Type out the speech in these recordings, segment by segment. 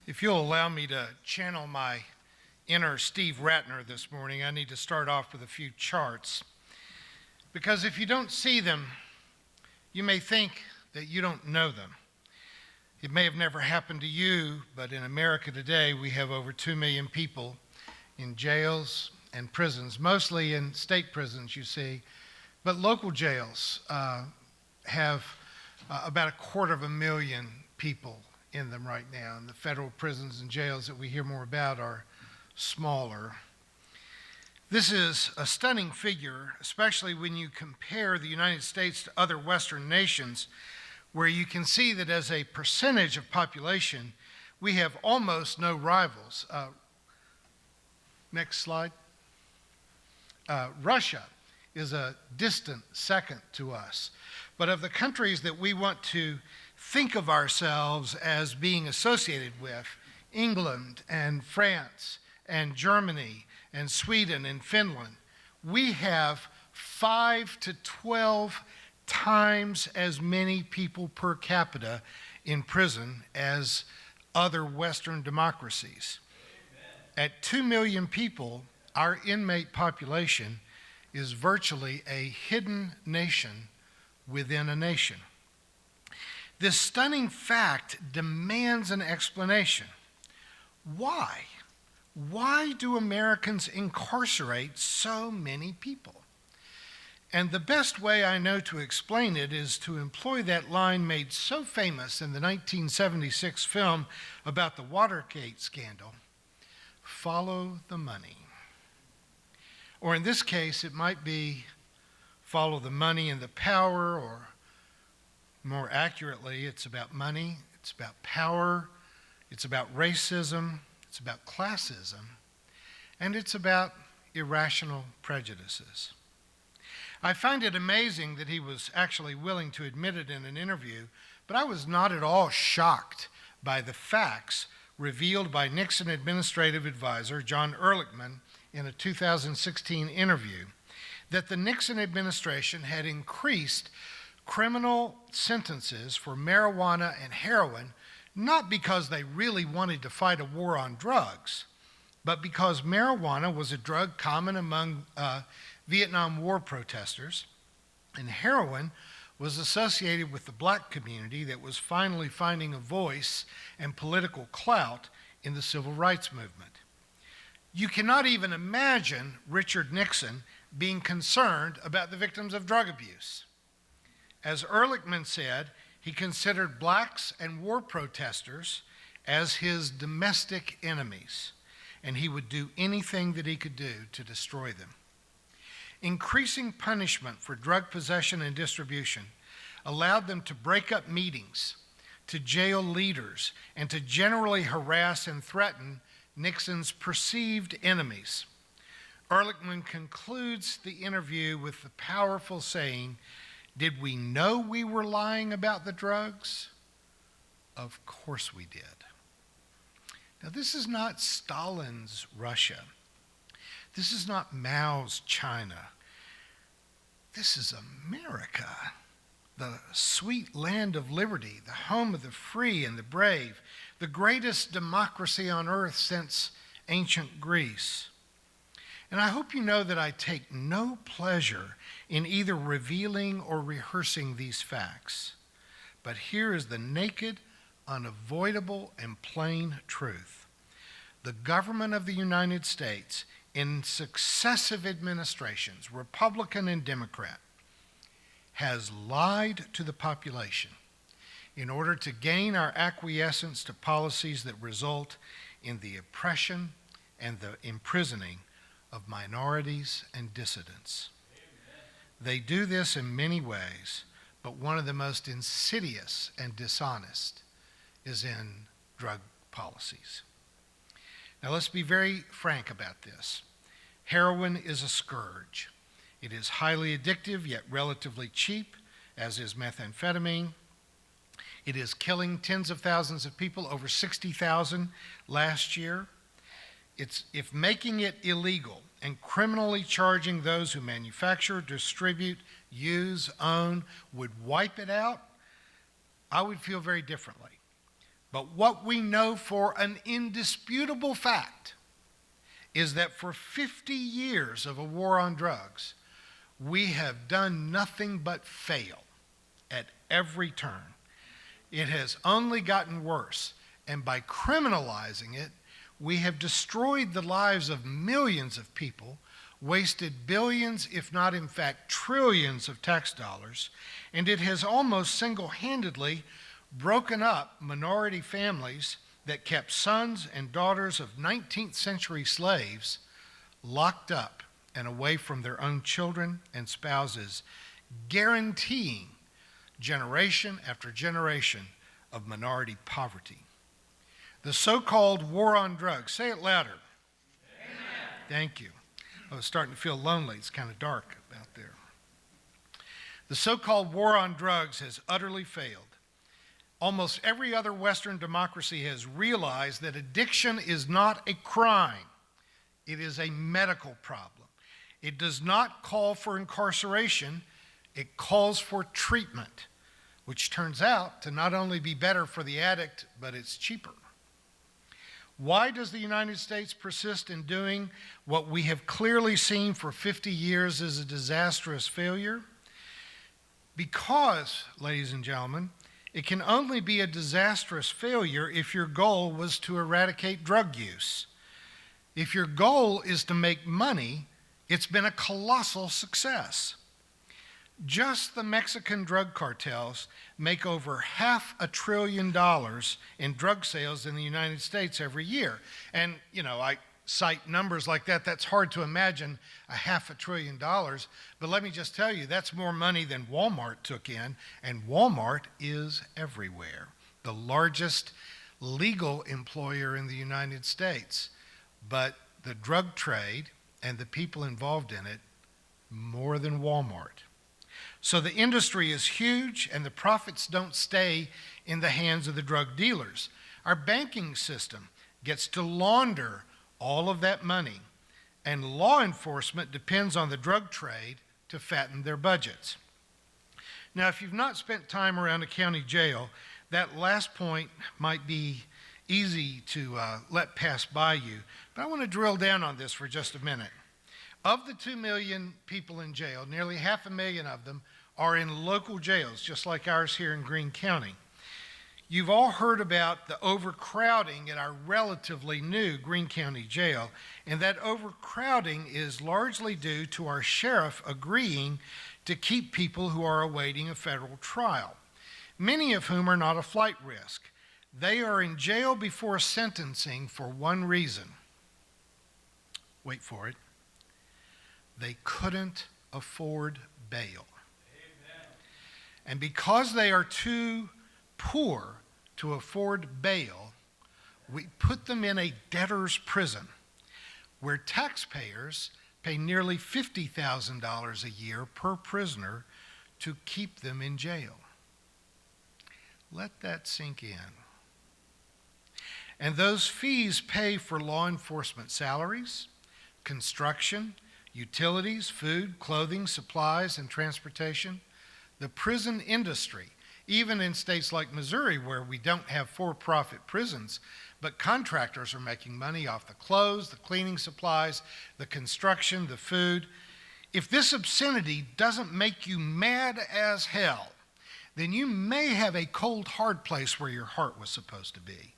If you'll allow me to channel my inner Steve Ratner this morning, I need to start off with a few charts. Because if you don't see them, you may think that you don't know them. It may have never happened to you, but in America today, we have over 2 million people in jails and prisons, mostly in state prisons, you see. But local jails have about 250,000 people in them right now, and the federal prisons and jails that we hear more about are smaller. This is a stunning figure, especially when you compare the United States to other Western nations, where you can see that as a percentage of population, we have almost no rivals. Next slide. Russia is a distant second to us. But of the countries that we want to think of ourselves as being associated with, England and France and Germany and Sweden and Finland, we have 5 to 12 times as many people per capita in prison as other Western democracies. Amen. At 2 million people, our inmate population is virtually a hidden nation within a nation. This stunning fact demands an explanation. Why? Why do Americans incarcerate so many people? And the best way I know to explain it is to employ that line made so famous in the 1976 film about the Watergate scandal, follow the money. Or in this case, it might be follow the money and the power, or more accurately, it's about money, it's about power, it's about racism, it's about classism, and it's about irrational prejudices. I find it amazing that he was actually willing to admit it in an interview, but I was not at all shocked by the facts revealed by Nixon Administrative Advisor John Ehrlichman in a 2016 interview, that the Nixon administration had increased criminal sentences for marijuana and heroin, not because they really wanted to fight a war on drugs, but because marijuana was a drug common among Vietnam War protesters, and heroin was associated with the black community that was finally finding a voice and political clout in the civil rights movement. You cannot even imagine Richard Nixon being concerned about the victims of drug abuse. As Ehrlichman said, he considered blacks and war protesters as his domestic enemies, and he would do anything that he could do to destroy them. Increasing punishment for drug possession and distribution allowed them to break up meetings, to jail leaders, and to generally harass and threaten Nixon's perceived enemies. Ehrlichman concludes the interview with the powerful saying, "Did we know we were lying about the drugs? Of course we did." Now, this is not Stalin's Russia. This is not Mao's China. This is America, the sweet land of liberty, the home of the free and the brave, the greatest democracy on earth since ancient Greece. And I hope you know that I take no pleasure in either revealing or rehearsing these facts. But here is the naked, unavoidable, and plain truth. The government of the United States, in successive administrations, Republican and Democrat, has lied to the population in order to gain our acquiescence to policies that result in the oppression and the imprisoning of minorities and dissidents. Amen. They do this in many ways, but one of the most insidious and dishonest is in drug policies. Now let's be very frank about this. Heroin is a scourge. It is highly addictive, yet relatively cheap, as is methamphetamine. It is killing tens of thousands of people, over 60,000 last year. If making it illegal and criminally charging those who manufacture, distribute, use, own would wipe it out, I would feel very differently. But what we know for an indisputable fact is that for 50 years of a war on drugs, we have done nothing but fail at every turn. It has only gotten worse, and by criminalizing it, we have destroyed the lives of millions of people, wasted billions, if not in fact trillions of tax dollars, and it has almost single-handedly broken up minority families that kept sons and daughters of 19th century slaves locked up and away from their own children and spouses, guaranteeing generation after generation of minority poverty. The so-called war on drugs, say it louder. Amen. Thank you. I was starting to feel lonely. It's kind of dark out there. The so-called war on drugs has utterly failed. Almost every other Western democracy has realized that addiction is not a crime. It is a medical problem. It does not call for incarceration. It calls for treatment, which turns out to not only be better for the addict, but it's cheaper. Why does the United States persist in doing what we have clearly seen for 50 years is a disastrous failure? Because, ladies and gentlemen, it can only be a disastrous failure if your goal was to eradicate drug use. If your goal is to make money, it's been a colossal success. Just the Mexican drug cartels make over $500 billion in drug sales in the United States every year. And, I cite numbers like that. That's hard to imagine, $500 billion. But let me just tell you, that's more money than Walmart took in, and Walmart is everywhere. The largest legal employer in the United States. But the drug trade and the people involved in it, more than Walmart. So the industry is huge, and the profits don't stay in the hands of the drug dealers. Our banking system gets to launder all of that money, and law enforcement depends on the drug trade to fatten their budgets. Now, if you've not spent time around a county jail, that last point might be easy to let pass by you, but I want to drill down on this for just a minute. Of the 2 million people in jail, nearly 500,000 of them are in local jails, just like ours here in Greene County. You've all heard about the overcrowding at our relatively new Greene County Jail, and that overcrowding is largely due to our sheriff agreeing to keep people who are awaiting a federal trial, many of whom are not a flight risk. They are in jail before sentencing for one reason. Wait for it. They couldn't afford bail. Amen. And because they are too poor to afford bail, we put them in a debtor's prison where taxpayers pay nearly $50,000 a year per prisoner to keep them in jail. Let that sink in. And those fees pay for law enforcement salaries, construction, utilities, food, clothing, supplies, and transportation. The prison industry, even in states like Missouri where we don't have for-profit prisons, but contractors are making money off the clothes, the cleaning supplies, the construction, the food. If this obscenity doesn't make you mad as hell, then you may have a cold, hard place where your heart was supposed to be.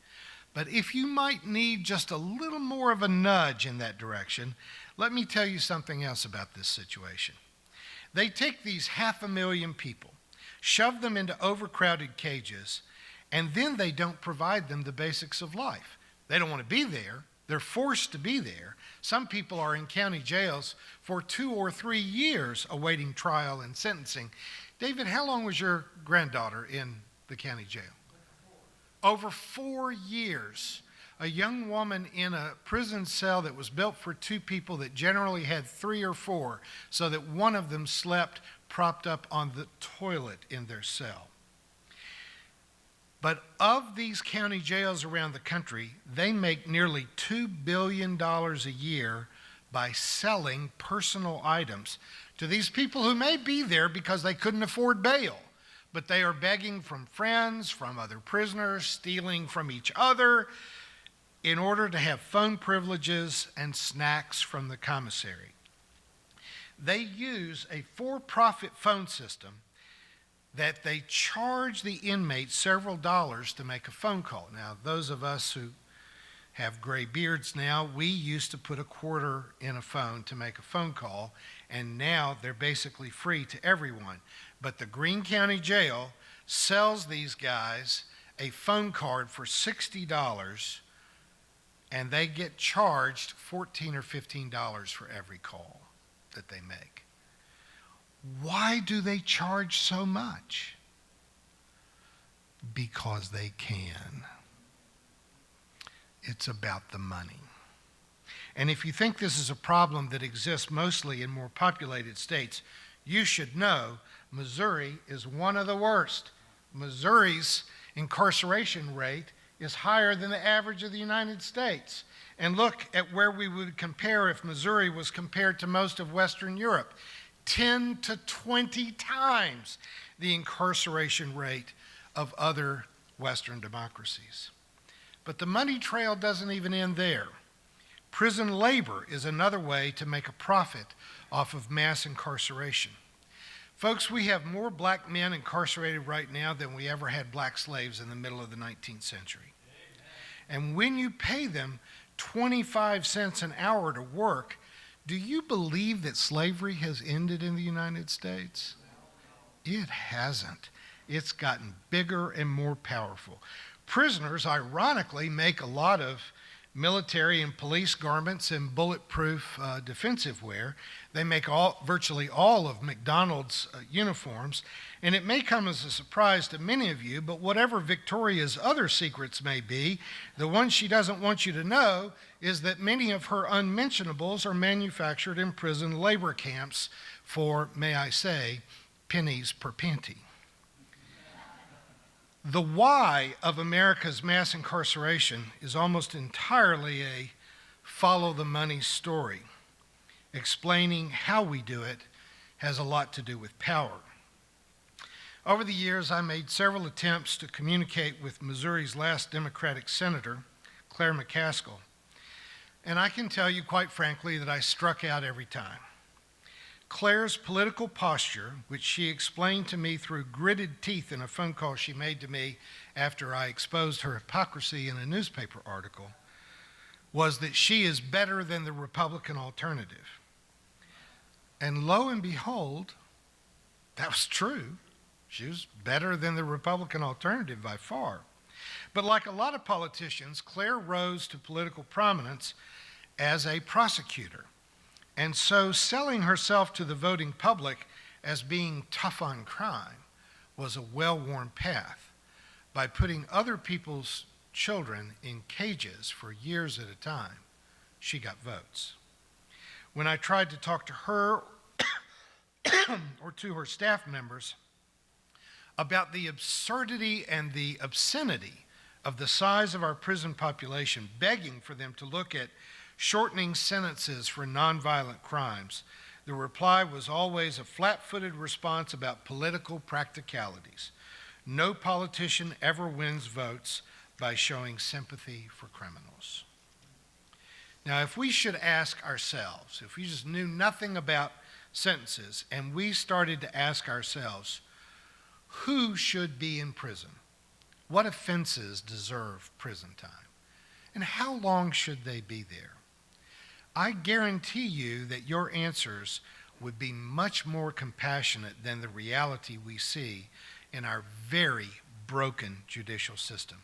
But if you might need just a little more of a nudge in that direction, let me tell you something else about this situation. They take these 500,000 people, shove them into overcrowded cages, and then they don't provide them the basics of life. They don't want to be there. They're forced to be there. Some people are in county jails for 2 or 3 years awaiting trial and sentencing. David, how long was your granddaughter in the county jail? Over 4 years. A young woman in a prison cell that was built for 2 people that generally had 3 or 4, so that one of them slept propped up on the toilet in their cell. But of these county jails around the country, they make nearly $2 billion a year by selling personal items to these people who may be there because they couldn't afford bail, but they are begging from friends, from other prisoners, stealing from each other in order to have phone privileges and snacks from the commissary. They use a for-profit phone system that they charge the inmates several dollars to make a phone call. Now, those of us who have gray beards now, we used to put a quarter in a phone to make a phone call, and now they're basically free to everyone. But the Greene County Jail sells these guys a phone card for $60, and they get charged $14 or $15 for every call that they make. Why do they charge so much? Because they can. It's about the money. And if you think this is a problem that exists mostly in more populated states, you should know Missouri is one of the worst. Missouri's incarceration rate is higher than the average of the United States. And look at where we would compare if Missouri was compared to most of Western Europe. 10 to 20 times the incarceration rate of other Western democracies. But the money trail doesn't even end there. Prison labor is another way to make a profit off of mass incarceration. Folks, we have more black men incarcerated right now than we ever had black slaves in the middle of the 19th century. And when you pay them 25 cents an hour to work, do you believe that slavery has ended in the United States? It hasn't. It's gotten bigger and more powerful. Prisoners, ironically, make a lot of military and police garments and bulletproof defensive wear. They make virtually all of McDonald's uniforms. And it may come as a surprise to many of you, but whatever Victoria's other secrets may be, the one she doesn't want you to know is that many of her unmentionables are manufactured in prison labor camps for, may I say, pennies per panty. The why of America's mass incarceration is almost entirely a follow the money story. Explaining how we do it has a lot to do with power. Over the years, I made several attempts to communicate with Missouri's last Democratic senator, Claire McCaskill, and I can tell you quite frankly that I struck out every time. Claire's political posture, which she explained to me through gritted teeth in a phone call she made to me after I exposed her hypocrisy in a newspaper article, was that she is better than the Republican alternative. And lo and behold, that was true. She was better than the Republican alternative by far. But like a lot of politicians, Claire rose to political prominence as a prosecutor. And so selling herself to the voting public as being tough on crime was a well-worn path. By putting other people's children in cages for years at a time, she got votes. When I tried to talk to her or to her staff members about the absurdity and the obscenity of the size of our prison population, begging for them to look at shortening sentences for nonviolent crimes, the reply was always a flat-footed response about political practicalities. No politician ever wins votes by showing sympathy for criminals. Now, if we should ask ourselves, if we just knew nothing about sentences and we started to ask ourselves, who should be in prison? What offenses deserve prison time? And how long should they be there? I guarantee you that your answers would be much more compassionate than the reality we see in our very broken judicial system.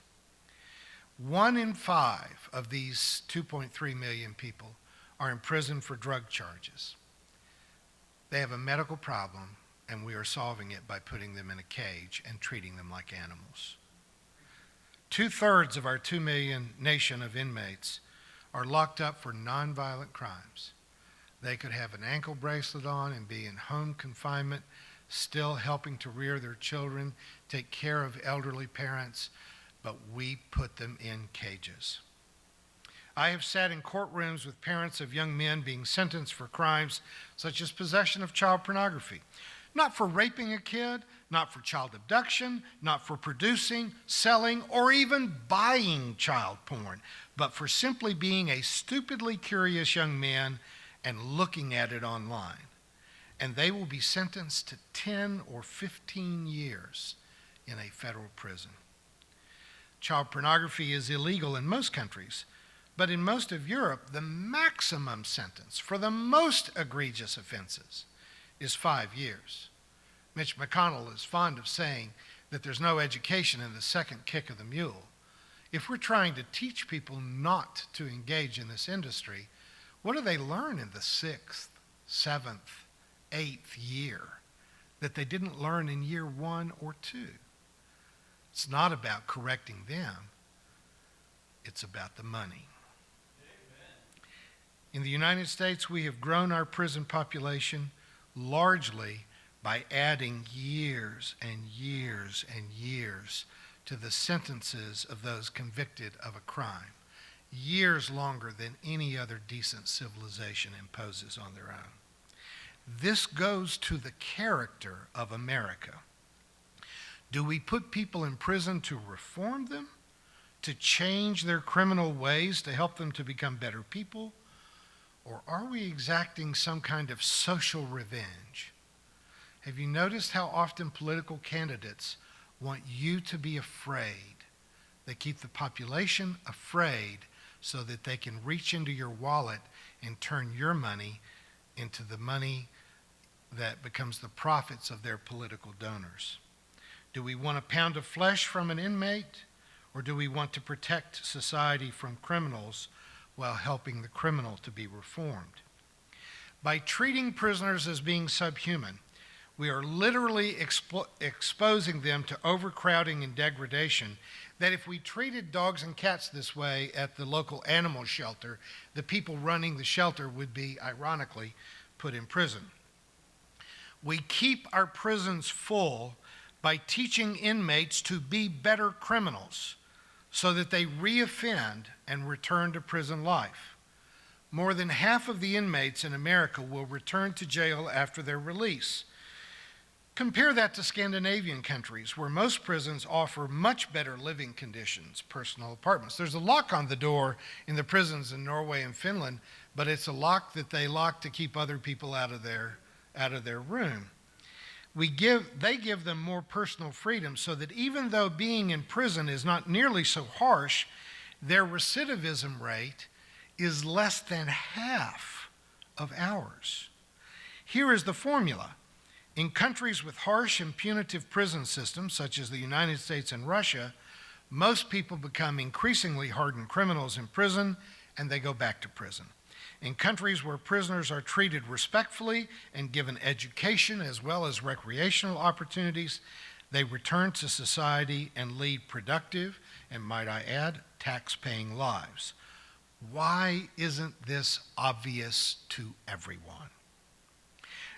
1 in 5 of these 2.3 million people are in prison for drug charges. They have a medical problem, and we are solving it by putting them in a cage and treating them like animals. 2/3 of our 2 million nation of inmates are locked up for nonviolent crimes. They could have an ankle bracelet on and be in home confinement, still helping to rear their children, take care of elderly parents, but we put them in cages. I have sat in courtrooms with parents of young men being sentenced for crimes such as possession of child pornography. Not for raping a kid, not for child abduction, not for producing, selling, or even buying child porn, but for simply being a stupidly curious young man and looking at it online. And they will be sentenced to 10 or 15 years in a federal prison. Child pornography is illegal in most countries, but in most of Europe, the maximum sentence for the most egregious offenses is 5 years. Mitch McConnell is fond of saying that there's no education in the second kick of the mule. If we're trying to teach people not to engage in this industry, what do they learn in the 6th, 7th, 8th year that they didn't learn in year 1 or 2? It's not about correcting them. It's about the money. Amen. In the United States, we have grown our prison population largely by adding years and years and years to the sentences of those convicted of a crime. Years longer than any other decent civilization imposes on their own. This goes to the character of America. Do we put people in prison to reform them, to change their criminal ways, to help them to become better people? Or are we exacting some kind of social revenge? Have you noticed how often political candidates want you to be afraid? They keep the population afraid so that they can reach into your wallet and turn your money into the money that becomes the profits of their political donors. Do we want a pound of flesh from an inmate, or do we want to protect society from criminals while helping the criminal to be reformed? By treating prisoners as being subhuman, we are literally exposing them to overcrowding and degradation that if we treated dogs and cats this way at the local animal shelter, the people running the shelter would be, ironically, put in prison. We keep our prisons full by teaching inmates to be better criminals so that they reoffend and return to prison life. More than half of the inmates in America will return to jail after their release. Compare that to Scandinavian countries, where most prisons offer much better living conditions, personal apartments. There's a lock on the door in the prisons in Norway and Finland, but it's a lock that they lock to keep other people out of their room. They give them more personal freedom so that even though being in prison is not nearly so harsh, their recidivism rate is less than half of ours. Here is the formula. In countries with harsh and punitive prison systems, such as the United States and Russia, most people become increasingly hardened criminals in prison, and they go back to prison. In countries where prisoners are treated respectfully and given education as well as recreational opportunities, they return to society and lead productive, and might I add, tax-paying lives. Why isn't this obvious to everyone?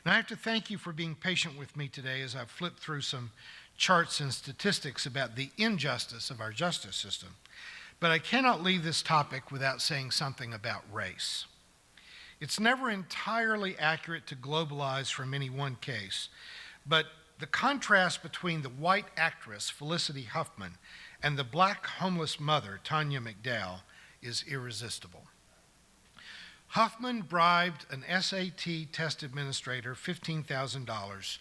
And I have to thank you for being patient with me today as I've flipped through some charts and statistics about the injustice of our justice system. But I cannot leave this topic without saying something about race. It's never entirely accurate to globalize from any one case, but the contrast between the white actress, Felicity Huffman, and the black homeless mother, Tanya McDowell, is irresistible. Huffman bribed an SAT test administrator $15,000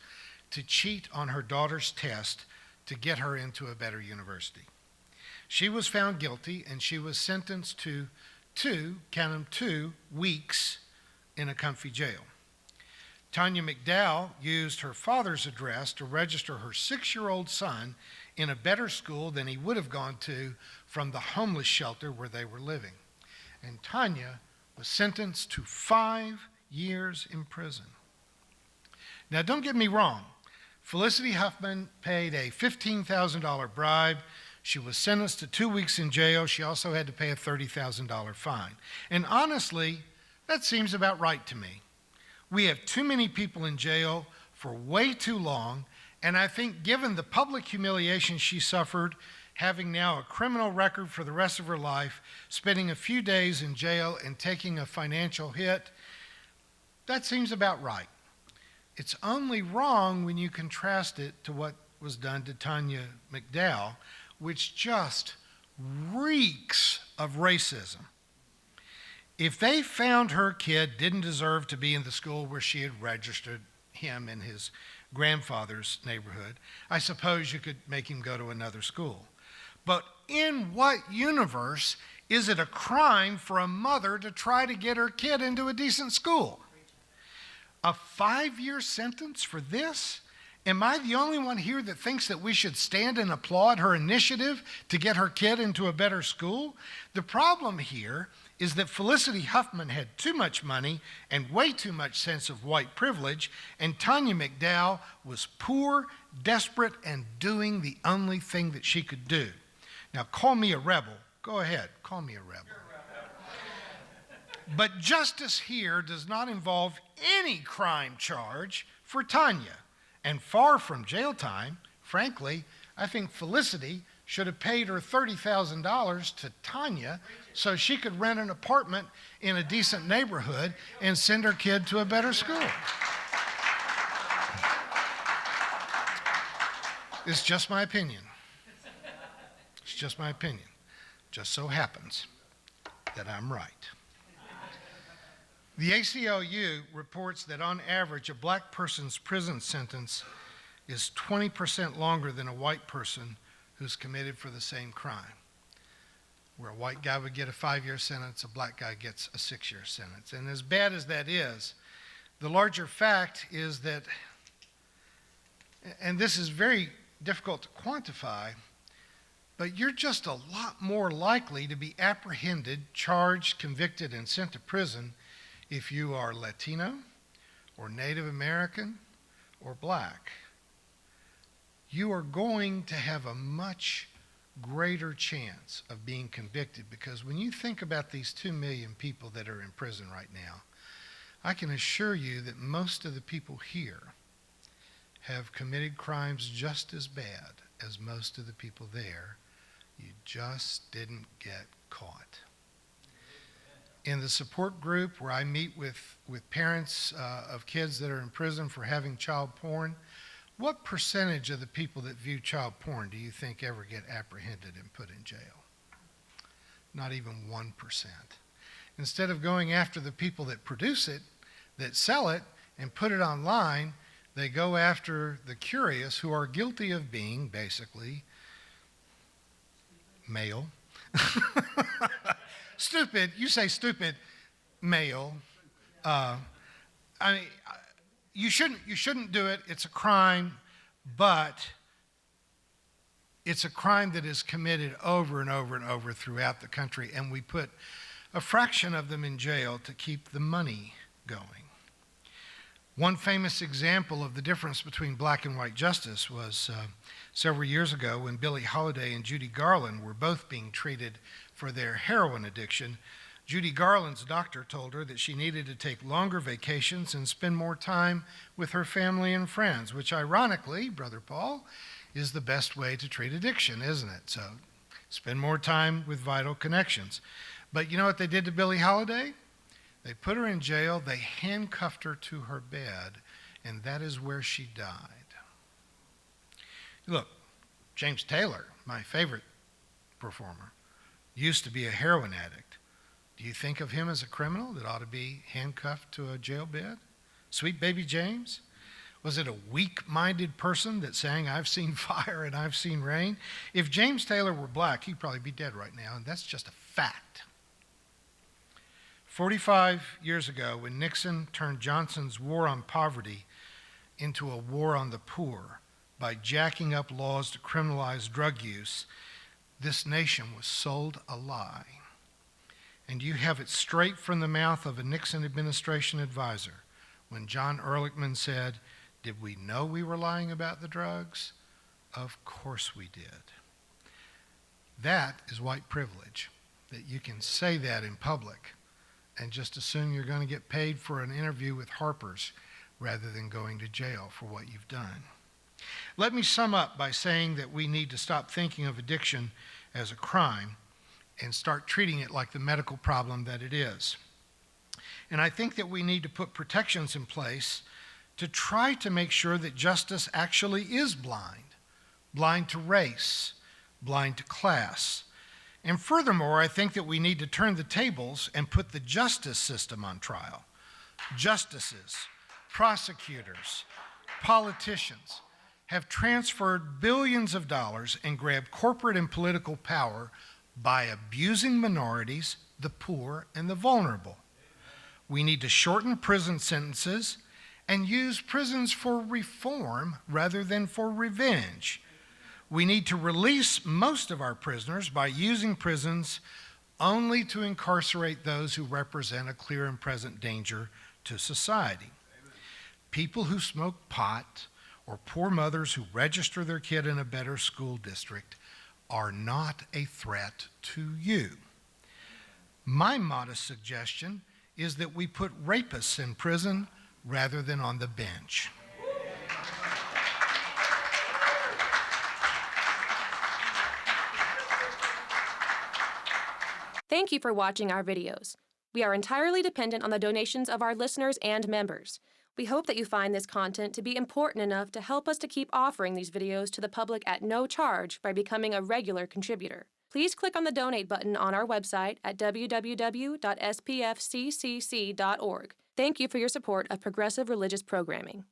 to cheat on her daughter's test to get her into a better university. She was found guilty, and she was sentenced to 2 weeks in a comfy jail. Tanya McDowell used her father's address to register her 6-year-old son in a better school than he would have gone to from the homeless shelter where they were living. And Tanya was sentenced to 5 years in prison. Now, don't get me wrong. Felicity Huffman paid a $15,000 bribe. She was sentenced to 2 weeks in jail. She also had to pay a $30,000 fine. And honestly, that seems about right to me. We have too many people in jail for way too long, and I think given the public humiliation she suffered, having now a criminal record for the rest of her life, spending a few days in jail and taking a financial hit, that seems about right. It's only wrong when you contrast it to what was done to Tanya McDowell, which just reeks of racism. If they found her kid didn't deserve to be in the school where she had registered him in his grandfather's neighborhood, I suppose you could make him go to another school. But in what universe is it a crime for a mother to try to get her kid into a decent school? A 5-year sentence for this? Am I the only one here that thinks that we should stand and applaud her initiative to get her kid into a better school? The problem here is that Felicity Huffman had too much money and way too much sense of white privilege, and Tanya McDowell was poor, desperate, and doing the only thing that she could do. Now, call me a rebel. Go ahead, call me a rebel. But justice here does not involve any crime charge for Tanya. And far from jail time, frankly, I think Felicity should have paid her $30,000 to Tanya so she could rent an apartment in a decent neighborhood and send her kid to a better school. It's just my opinion. It's just my opinion. Just so happens that I'm right. The ACLU reports that on average, a black person's prison sentence is 20% longer than a white person who's committed for the same crime. Where a white guy would get a 5-year sentence, a black guy gets a 6-year sentence. And as bad as that is, the larger fact is that, and this is very difficult to quantify, but you're just a lot more likely to be apprehended, charged, convicted, and sent to prison if you are Latino or Native American or black. You are going to have a much greater chance of being convicted, because when you think about these 2 million people that are in prison right now, I can assure you that most of the people here have committed crimes just as bad as most of the people there. You just didn't get caught. In the support group where I meet with parents of kids that are in prison for having child porn, what percentage of the people that view child porn do you think ever get apprehended and put in jail? Not even 1%. Instead of going after the people that produce it, that sell it, and put it online, they go after the curious who are guilty of being, basically, male. Stupid, you say stupid, male. You shouldn't do it. It's a crime, but it's a crime that is committed over and over and over throughout the country, and we put a fraction of them in jail to keep the money going. One famous example of the difference between black and white justice was several years ago when Billie Holiday and Judy Garland were both being treated for their heroin addiction. Judy Garland's doctor told her that she needed to take longer vacations and spend more time with her family and friends, which ironically, Brother Paul, is the best way to treat addiction, isn't it? So spend more time with vital connections. But you know what they did to Billie Holiday? They put her in jail, they handcuffed her to her bed, and that is where she died. Look, James Taylor, my favorite performer, used to be a heroin addict. Do you think of him as a criminal that ought to be handcuffed to a jail bed? Sweet baby James? Was it a weak-minded person that sang, "I've seen fire and I've seen rain"? If James Taylor were black, he'd probably be dead right now, and that's just a fact. 45 years ago, when Nixon turned Johnson's war on poverty into a war on the poor by jacking up laws to criminalize drug use, this nation was sold a lie. And you have it straight from the mouth of a Nixon administration advisor when John Ehrlichman said, "Did we know we were lying about the drugs? Of course we did." That is white privilege, that you can say that in public and just assume you're going to get paid for an interview with Harper's rather than going to jail for what you've done. Let me sum up by saying that we need to stop thinking of addiction as a crime and start treating it like the medical problem that it is. And I think that we need to put protections in place to try to make sure that justice actually is blind, blind to race, blind to class. And furthermore, I think that we need to turn the tables and put the justice system on trial. Justices, prosecutors, politicians have transferred billions of dollars and grabbed corporate and political power by abusing minorities, the poor, and the vulnerable. We need to shorten prison sentences and use prisons for reform rather than for revenge. We need to release most of our prisoners by using prisons only to incarcerate those who represent a clear and present danger to society. People who smoke pot or poor mothers who register their kid in a better school district are not a threat to you. My modest suggestion is that we put rapists in prison rather than on the bench. Thank you for watching our videos. We are entirely dependent on the donations of our listeners and members. We hope that you find this content to be important enough to help us to keep offering these videos to the public at no charge by becoming a regular contributor. Please click on the donate button on our website at www.spfccc.org. Thank you for your support of progressive religious programming.